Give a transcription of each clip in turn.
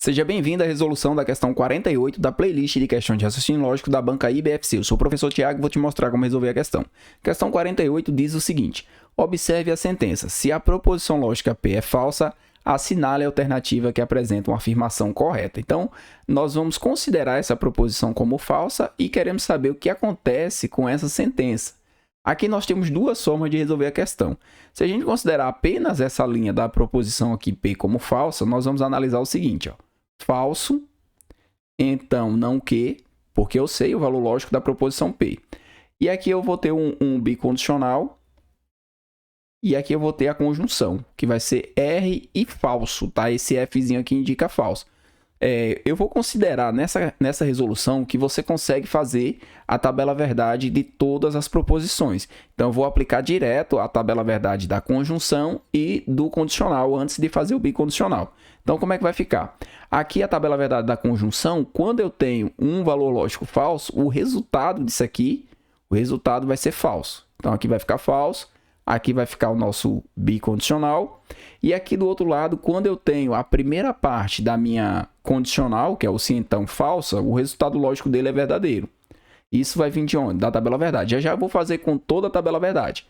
Seja bem-vindo à resolução da questão 48 da playlist de questões de raciocínio lógico da banca IBFC. Eu sou o professor Tiago e vou te mostrar como resolver a questão. Questão 48 diz o seguinte: observe a sentença. Se a proposição lógica P é falsa, assinale a alternativa que apresenta uma afirmação correta. Então, nós vamos considerar essa proposição como falsa e queremos saber o que acontece com essa sentença. Aqui nós temos duas formas de resolver a questão. Se a gente considerar apenas essa linha da proposição aqui P como falsa, nós vamos analisar o seguinte, ó. Falso, então não que, porque eu sei o valor lógico da proposição P. E aqui eu vou ter um bicondicional, e aqui eu vou ter a conjunção, que vai ser R e falso, tá? Esse Fzinho aqui indica falso. Eu vou considerar nessa resolução que você consegue fazer a tabela verdade de todas as proposições. Então, eu vou aplicar direto a tabela verdade da conjunção e do condicional antes de fazer o bicondicional. Então, como é que vai ficar? Aqui a tabela verdade da conjunção, quando eu tenho um valor lógico falso, o resultado disso aqui, o resultado vai ser falso. Então, aqui vai ficar falso. Aqui vai ficar o nosso bicondicional. E aqui do outro lado, quando eu tenho a primeira parte da minha condicional, que é o se então falsa, o resultado lógico dele é verdadeiro. Isso vai vir de onde? Da tabela verdade. Já eu vou fazer com toda a tabela verdade.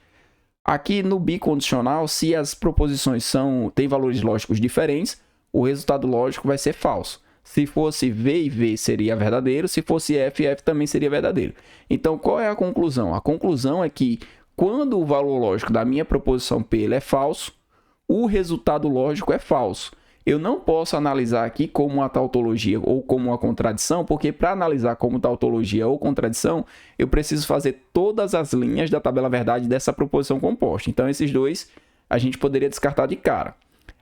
Aqui no bicondicional, se as proposições têm valores lógicos diferentes, o resultado lógico vai ser falso. Se fosse V e V seria verdadeiro, se fosse F e F também seria verdadeiro. Então, qual é a conclusão? A conclusão é que quando o valor lógico da minha proposição P é falso, o resultado lógico é falso. Eu não posso analisar aqui como uma tautologia ou como uma contradição, porque para analisar como tautologia ou contradição, eu preciso fazer todas as linhas da tabela verdade dessa proposição composta. Então, esses dois a gente poderia descartar de cara.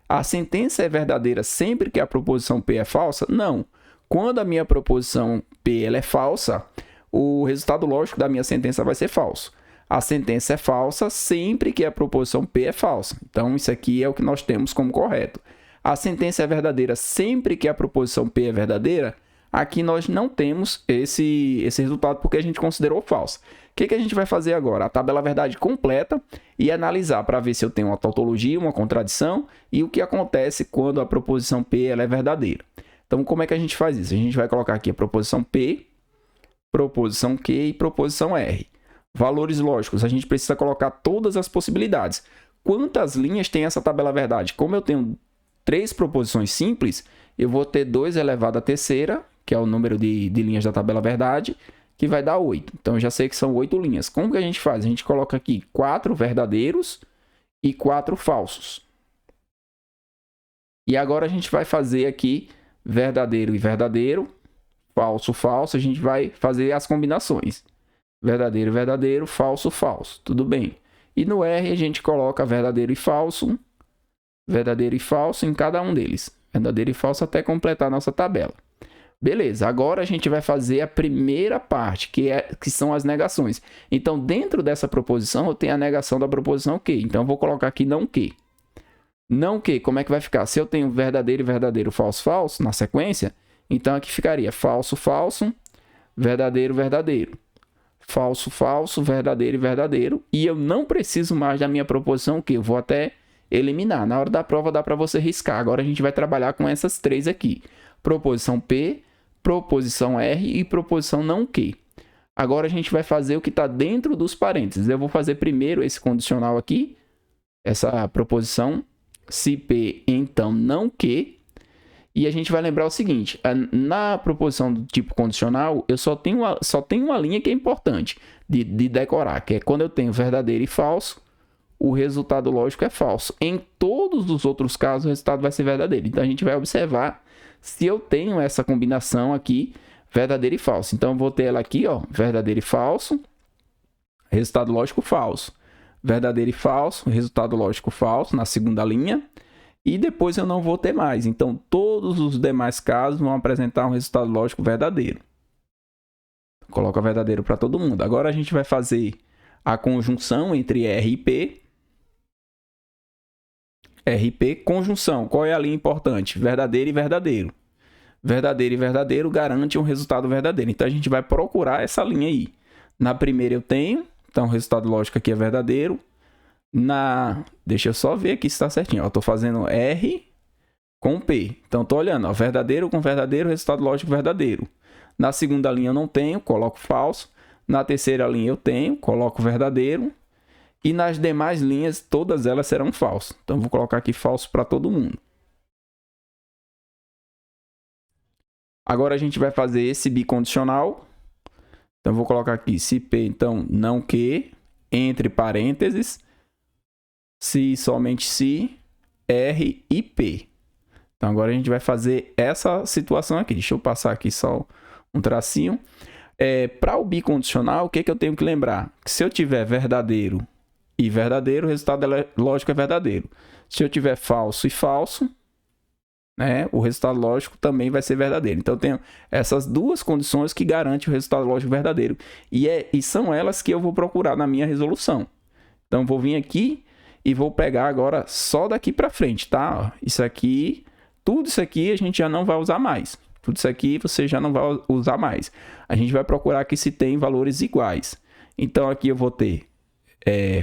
A sentença é verdadeira sempre que a proposição P é falsa? Não. Quando a minha proposição P é falsa, o resultado lógico da minha sentença vai ser falso. A sentença é falsa sempre que a proposição P é falsa. Então, isso aqui é o que nós temos como correto. A sentença é verdadeira sempre que a proposição P é verdadeira. Aqui nós não temos esse resultado porque a gente considerou falsa. O que a gente vai fazer agora? A tabela verdade completa e analisar para ver se eu tenho uma tautologia, uma contradição e o que acontece quando a proposição P ela é verdadeira. Então, como é que a gente faz isso? A gente vai colocar aqui a proposição P, proposição Q e proposição R. Valores lógicos, a gente precisa colocar todas as possibilidades. Quantas linhas tem essa tabela verdade? Como eu tenho 3 proposições simples, eu vou ter 2 elevado à terceira, que é o número de linhas da tabela verdade, que vai dar 8. Então, eu já sei que são 8 linhas. Como que a gente faz? A gente coloca aqui 4 verdadeiros e 4 falsos. E agora a gente vai fazer aqui verdadeiro e verdadeiro, falso, falso. A gente vai fazer as combinações. Verdadeiro, verdadeiro, falso, falso. Tudo bem. E no R a gente coloca verdadeiro e falso em cada um deles. Verdadeiro e falso até completar a nossa tabela. Beleza, agora a gente vai fazer a primeira parte, que são as negações. Então, dentro dessa proposição, eu tenho a negação da proposição Q. Então, eu vou colocar aqui não Q. Não Q, como é que vai ficar? Se eu tenho verdadeiro e verdadeiro, falso, falso, na sequência, então aqui ficaria falso, falso, verdadeiro, verdadeiro. Falso, falso, verdadeiro e verdadeiro. E eu não preciso mais da minha proposição que eu vou até eliminar. Na hora da prova dá para você riscar. Agora a gente vai trabalhar com essas 3 aqui. Proposição P, proposição R e proposição não Q. Agora a gente vai fazer o que está dentro dos parênteses. Eu vou fazer primeiro esse condicional aqui. Essa proposição. Se P, então não Q. E a gente vai lembrar o seguinte, na proposição do tipo condicional, eu só tenho uma linha que é importante de decorar, que é quando eu tenho verdadeiro e falso, o resultado lógico é falso. Em todos os outros casos, o resultado vai ser verdadeiro. Então, a gente vai observar se eu tenho essa combinação aqui, verdadeiro e falso. Então, eu vou ter ela aqui, ó, verdadeiro e falso, resultado lógico falso. Verdadeiro e falso, resultado lógico falso, na segunda linha. E depois eu não vou ter mais. Então, todos os demais casos vão apresentar um resultado lógico verdadeiro. Coloca verdadeiro para todo mundo. Agora a gente vai fazer a conjunção entre R e P. R e P, conjunção. Qual é a linha importante? Verdadeiro e verdadeiro. Verdadeiro e verdadeiro garante um resultado verdadeiro. Então, a gente vai procurar essa linha aí. Na primeira eu tenho. Então, o resultado lógico aqui é verdadeiro. Deixa eu só ver aqui se está certinho. Eu estou fazendo R com P. Então, estou olhando, ó, verdadeiro com verdadeiro, resultado lógico verdadeiro. Na segunda linha eu não tenho, coloco falso. Na terceira linha eu tenho, coloco verdadeiro. E nas demais linhas, todas elas serão falsas. Então, vou colocar aqui falso para todo mundo. Agora, a gente vai fazer esse bicondicional. Então, vou colocar aqui, se P, então, não que, entre parênteses, se, somente se, R e P. Então, agora a gente vai fazer essa situação aqui. Deixa eu passar aqui só um tracinho. Para o bicondicional, o que eu tenho que lembrar? Que se eu tiver verdadeiro e verdadeiro, o resultado lógico é verdadeiro. Se eu tiver falso e falso, né, o resultado lógico também vai ser verdadeiro. Então, eu tenho essas duas condições que garantem o resultado lógico verdadeiro. E são elas que eu vou procurar na minha resolução. Então, vou vir aqui e vou pegar agora só daqui para frente, tá? Isso aqui, tudo isso aqui a gente já não vai usar mais. Tudo isso aqui você já não vai usar mais. A gente vai procurar aqui se tem valores iguais. Então, aqui eu vou ter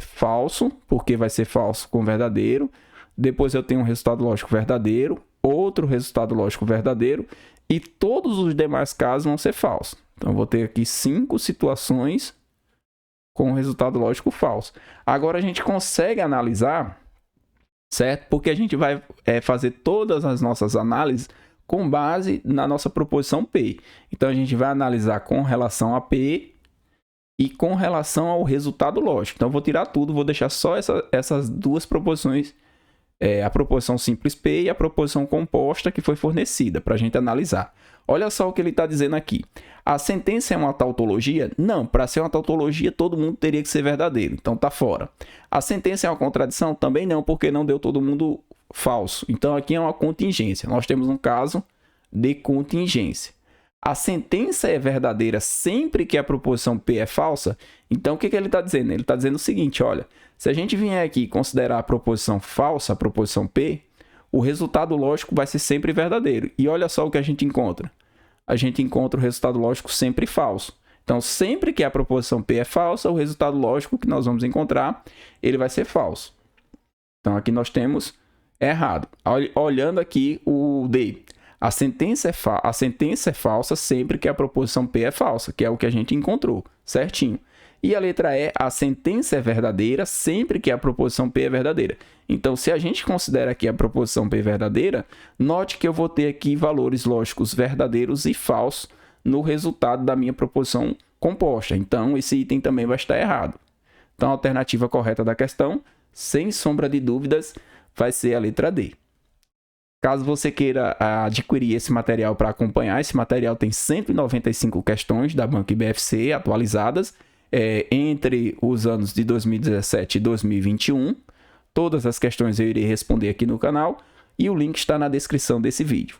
falso, porque vai ser falso com verdadeiro. Depois eu tenho um resultado lógico verdadeiro, outro resultado lógico verdadeiro, e todos os demais casos vão ser falsos. Então, eu vou ter aqui 5 situações com resultado lógico falso. Agora, a gente consegue analisar, certo? Porque a gente vai fazer todas as nossas análises com base na nossa proposição P. Então, a gente vai analisar com relação a P e com relação ao resultado lógico. Então, eu vou tirar tudo, vou deixar só essas duas proposições, a proposição simples P e a proposição composta que foi fornecida para a gente analisar. Olha só o que ele está dizendo aqui. A sentença é uma tautologia? Não, para ser uma tautologia, todo mundo teria que ser verdadeiro. Então, está fora. A sentença é uma contradição? Também não, porque não deu todo mundo falso. Então, aqui é uma contingência. Nós temos um caso de contingência. A sentença é verdadeira sempre que a proposição P é falsa? Então, o que ele está dizendo? Ele está dizendo o seguinte, olha, se a gente vier aqui considerar a proposição falsa, a proposição P, o resultado lógico vai ser sempre verdadeiro. E olha só o que a gente encontra. A gente encontra o resultado lógico sempre falso. Então, sempre que a proposição P é falsa, o resultado lógico que nós vamos encontrar, ele vai ser falso. Então, aqui nós temos errado. Olhando aqui o D. A sentença é falsa sempre que a proposição P é falsa, que é o que a gente encontrou, certinho. E a letra E, a sentença é verdadeira sempre que a proposição P é verdadeira. Então, se a gente considera aqui a proposição P verdadeira, note que eu vou ter aqui valores lógicos verdadeiros e falsos no resultado da minha proposição composta. Então, esse item também vai estar errado. Então, a alternativa correta da questão, sem sombra de dúvidas, vai ser a letra D. Caso você queira adquirir esse material para acompanhar, esse material tem 195 questões da Banca IBFC atualizadas entre os anos de 2017 e 2021. Todas as questões eu irei responder aqui no canal e o link está na descrição desse vídeo.